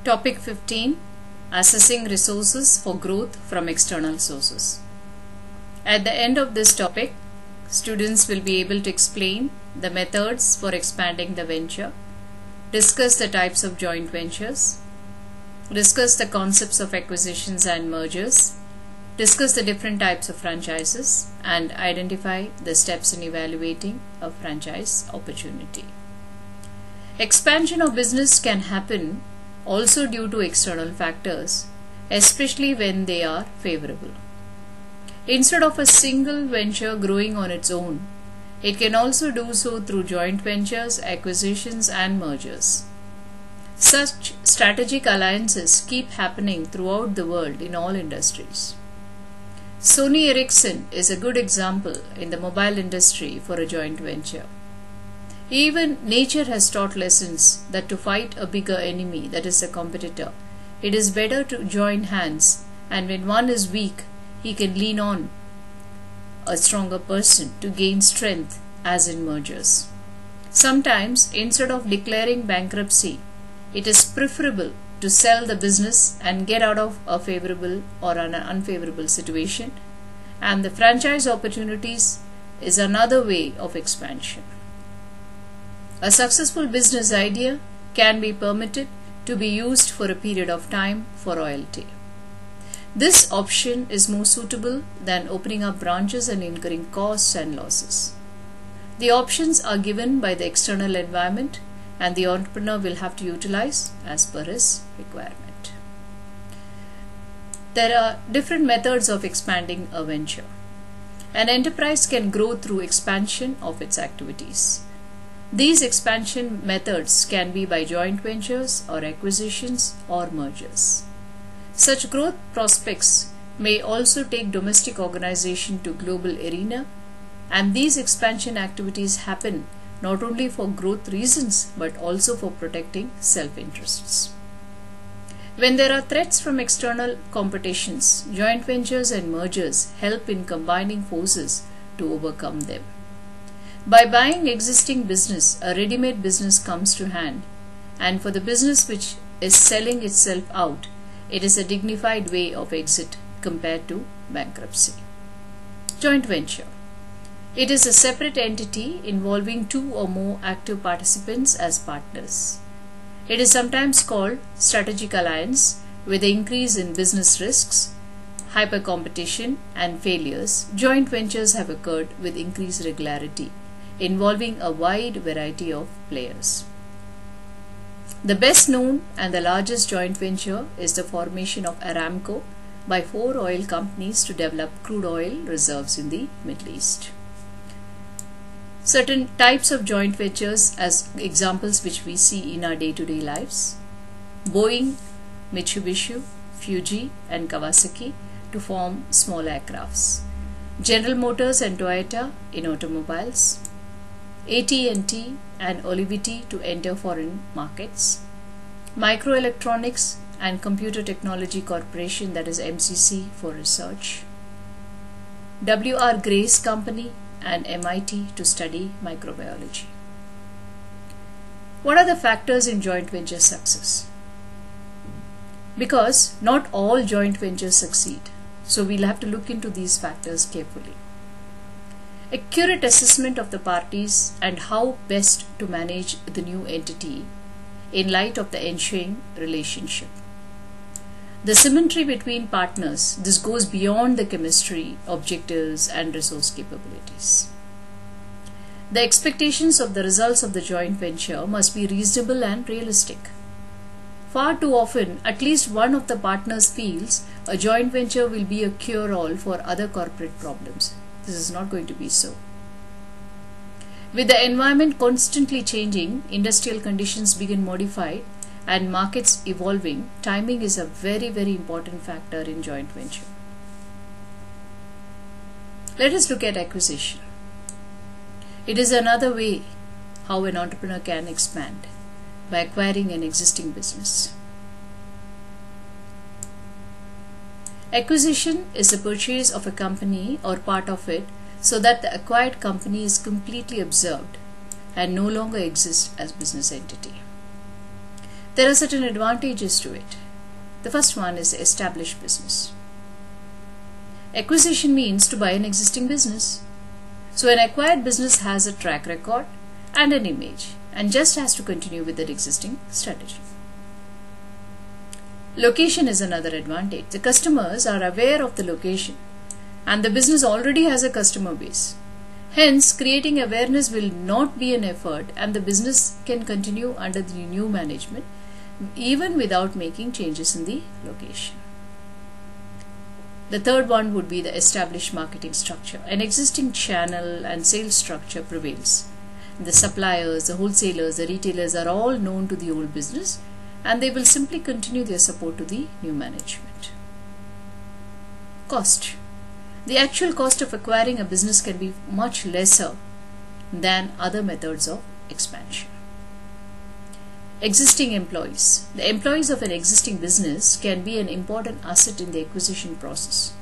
Topic 15. Assessing resources for growth from external sources. At the end of this topic, students will be able to explain the methods for expanding the venture, discuss the types of joint ventures, discuss the concepts of acquisitions and mergers, discuss the different types of franchises, and identify the steps in evaluating a franchise opportunity. Expansion of business can happen also due to external factors, especially when they are favorable. Instead of a single venture growing on its own, it can also do so through joint ventures, acquisitions, and mergers. Such strategic alliances keep happening throughout the world in all industries. Sony Ericsson is a good example in the mobile industry for a joint venture. Even nature has taught lessons that to fight a bigger enemy, that is a competitor, it is better to join hands, and when one is weak, he can lean on a stronger person to gain strength, as in mergers. Sometimes, instead of declaring bankruptcy, it is preferable to sell the business and get out of a favorable or an unfavorable situation, and the franchise opportunities is another way of expansion. A successful business idea can be permitted to be used for a period of time for royalty. This option is more suitable than opening up branches and incurring costs and losses. The options are given by the external environment, and the entrepreneur will have to utilize as per his requirement. There are different methods of expanding a venture. An enterprise can grow through expansion of its activities. These expansion methods can be by joint ventures or acquisitions or mergers. Such growth prospects may also take domestic organization to global arena, and these expansion activities happen not only for growth reasons but also for protecting self-interests. When there are threats from external competitions, joint ventures and mergers help in combining forces to overcome them. By buying existing business, a ready-made business comes to hand, and for the business which is selling itself out, it is a dignified way of exit compared to bankruptcy. Joint venture. It is a separate entity involving two or more active participants as partners. It is sometimes called strategic alliance. With the increase in business risks, hyper-competition, and failures, joint ventures have occurred with increased regularity, involving a wide variety of players. The best known and the largest joint venture is the formation of Aramco by 4 oil companies to develop crude oil reserves in the Middle East. Certain types of joint ventures as examples which we see in our day-to-day lives: Boeing, Mitsubishi, Fuji, and Kawasaki to form small aircrafts, General Motors and Toyota in automobiles, AT&T and Oliveti to enter foreign markets, Microelectronics and Computer Technology Corporation, that is MCC, for research, W.R. Grace Company and MIT to study microbiology. What are the factors in joint venture success? Because not all joint ventures succeed, so we'll have to look into these factors carefully. Accurate assessment of the parties and how best to manage the new entity in light of the ensuing relationship. The symmetry between partners, this goes beyond the chemistry, objectives, and resource capabilities. The expectations of the results of the joint venture must be reasonable and realistic. Far too often, at least one of the partners feels a joint venture will be a cure-all for other corporate problems. This is not going to be so. With the environment constantly changing, industrial conditions begin modified, and markets evolving, timing is a very, very important factor in joint venture. Let us look at acquisition. It is another way how an entrepreneur can expand, by acquiring an existing business. Acquisition is the purchase of a company or part of it so that the acquired company is completely absorbed and no longer exists as business entity. There are certain advantages to it. The first one is established business. Acquisition means to buy an existing business. So an acquired business has a track record and an image and just has to continue with that existing strategy. Location is another advantage. The customers are aware of the location and the business already has a customer base. Hence, creating awareness will not be an effort and the business can continue under the new management even without making changes in the location. The third one would be the established marketing structure. An existing channel and sales structure prevails. The suppliers, the wholesalers, the retailers are all known to the old business and they will simply continue their support to the new management. Cost. The actual cost of acquiring a business can be much lesser than other methods of expansion. Existing employees. The employees of an existing business can be an important asset in the acquisition process.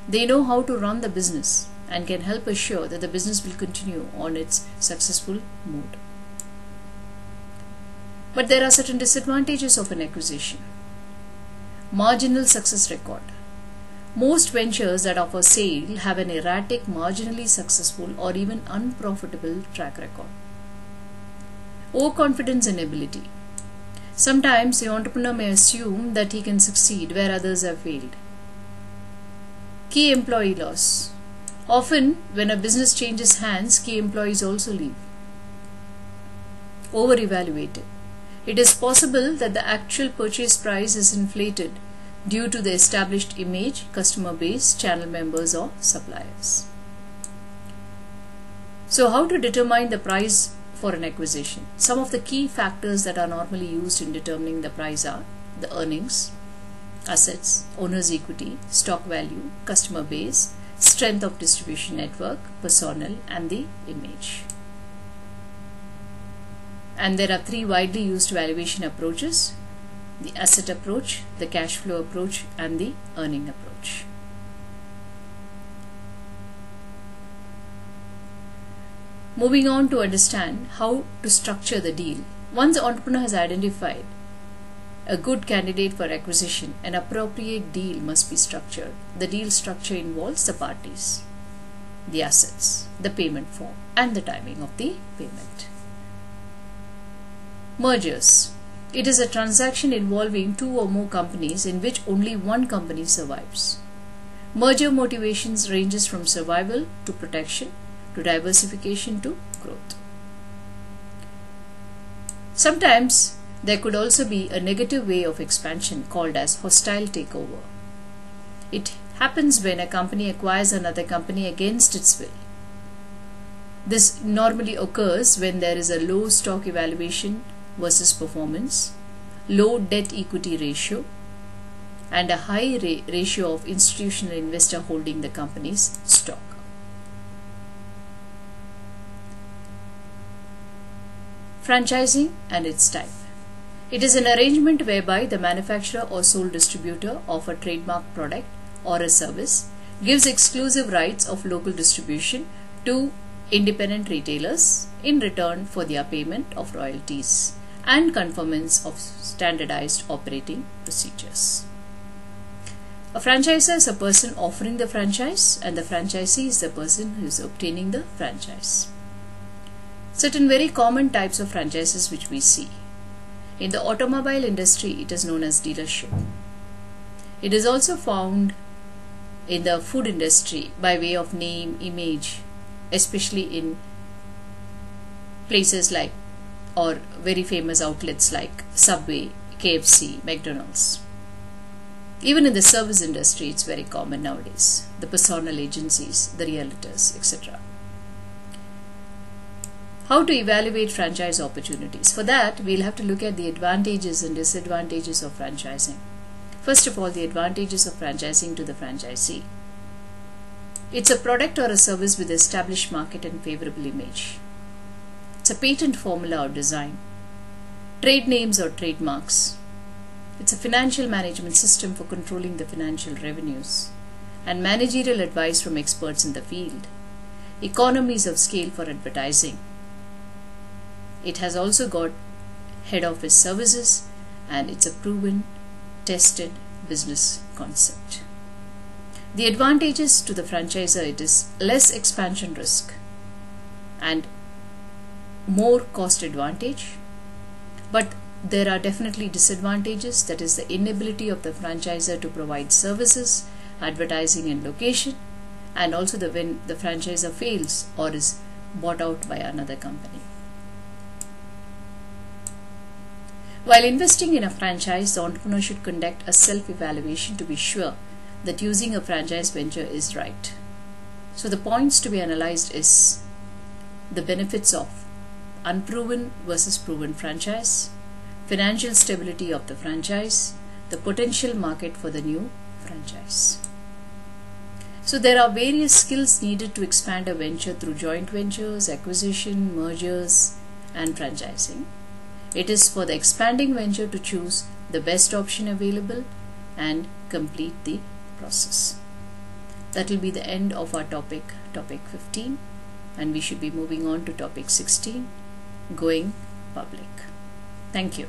They know how to run the business and can help assure that the business will continue on its successful mode. But there are certain disadvantages of an acquisition. Marginal success record. Most ventures that offer sale have an erratic, marginally successful or even unprofitable track record. Overconfidence in ability. Sometimes the entrepreneur may assume that he can succeed where others have failed. Key employee loss. Often, when a business changes hands, key employees also leave. Over-evaluated. It is possible that the actual purchase price is inflated due to the established image, customer base, channel members or suppliers. So how to determine the price for an acquisition? Some of the key factors that are normally used in determining the price are the earnings, assets, owner's equity, stock value, customer base, strength of distribution network, personnel and the image. And there are three widely used valuation approaches: the asset approach, the cash flow approach and the earning approach. Moving on to understand how to structure the deal. Once the entrepreneur has identified a good candidate for acquisition, an appropriate deal must be structured. The deal structure involves the parties, the assets, the payment form and the timing of the payment. Mergers. It is a transaction involving two or more companies in which only one company survives. Merger motivations ranges from survival to protection to diversification to growth. Sometimes there could also be a negative way of expansion called as hostile takeover. It happens when a company acquires another company against its will. This normally occurs when there is a low stock evaluation versus performance, low debt equity ratio and a high ratio of institutional investor holding the company's stock. Franchising and its type. It is an arrangement whereby the manufacturer or sole distributor of a trademark product or a service gives exclusive rights of local distribution to independent retailers in return for their payment of royalties and conformance of standardized operating procedures. A franchisor is a person offering the franchise and the franchisee is the person who is obtaining the franchise. Certain very common types of franchises which we see. In the automobile industry, it is known as dealership. It is also found in the food industry by way of name, image, especially in places like or very famous outlets like Subway, KFC, McDonald's. Even in the service industry, it's very common nowadays. The personal agencies, the realtors, etc. How to evaluate franchise opportunities? For that, we'll have to look at the advantages and disadvantages of franchising. First of all, the advantages of franchising to the franchisee. It's a product or a service with established market and favorable image. It's a patent formula or design, trade names or trademarks. It's a financial management system for controlling the financial revenues and managerial advice from experts in the field. Economies of scale for advertising. It has also got head office services, and it's a proven, tested business concept. The advantages to the franchisor, it is less expansion risk and more cost advantage, but there are definitely disadvantages, that is the inability of the franchisor to provide services, advertising and location, and also when the franchisor fails or is bought out by another company. While investing in a franchise, the entrepreneur should conduct a self-evaluation to be sure that using a franchise venture is right. So the points to be analyzed is the benefits of unproven versus proven franchise, financial stability of the franchise, the potential market for the new franchise. So there are various skills needed to expand a venture through joint ventures, acquisition, mergers, and franchising. It is for the expanding venture to choose the best option available and complete the process. That will be the end of our topic 15, and we should be moving on to topic 16, going public. Thank you.